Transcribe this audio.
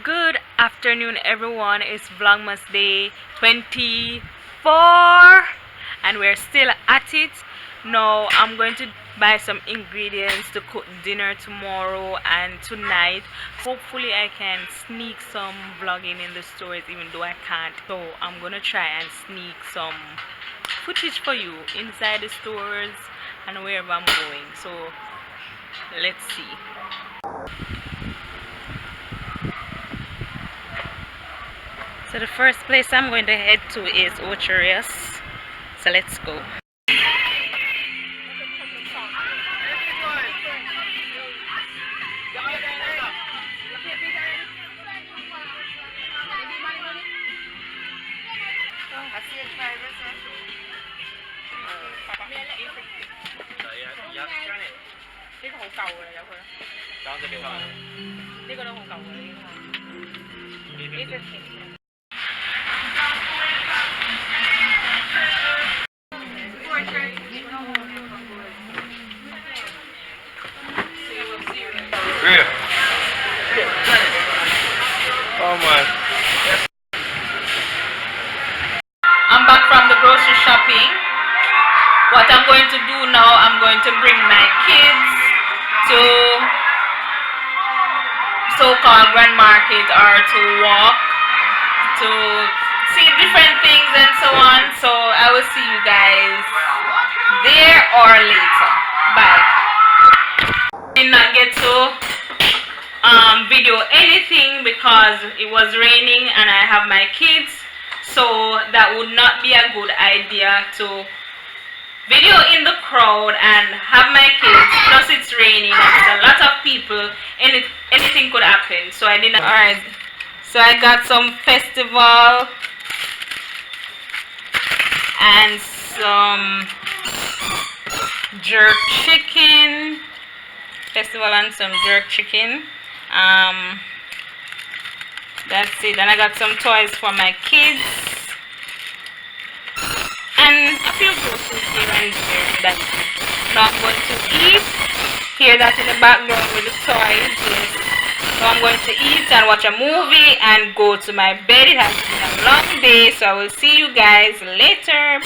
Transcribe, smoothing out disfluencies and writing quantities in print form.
Good afternoon, everyone. It's Vlogmas day 24, and we're still at it. Now, I'm going to buy some ingredients to cook dinner tomorrow and tonight. Hopefully, I can sneak some vlogging in the stores, even though I can't. So, I'm gonna try and sneak some footage for you inside the stores and wherever I'm going. So, let's see. So the first place I'm going to head to is Ocherius. So let's go. Oh my. I'm back from the grocery shopping. What I'm going to do now, I'm going to bring my kids to so-called Grand Market or to walk to see different things and so on. So I will see you guys there or later. Bye. Did not get to video anything because it was raining and I have my kids, so that would not be a good idea to video in the crowd and have my kids, plus it's raining and it's a lot of people, anything could happen, so I didn't. Alright, so I got some festival and some jerk chicken, that's it. And I got some toys for my kids and a few groceries here and there. That's it. Now I'm going to eat. Hear that in the background with the toys. Yes. So I'm going to eat and watch a movie and go to my bed. It has been a long day, so I will see you guys later.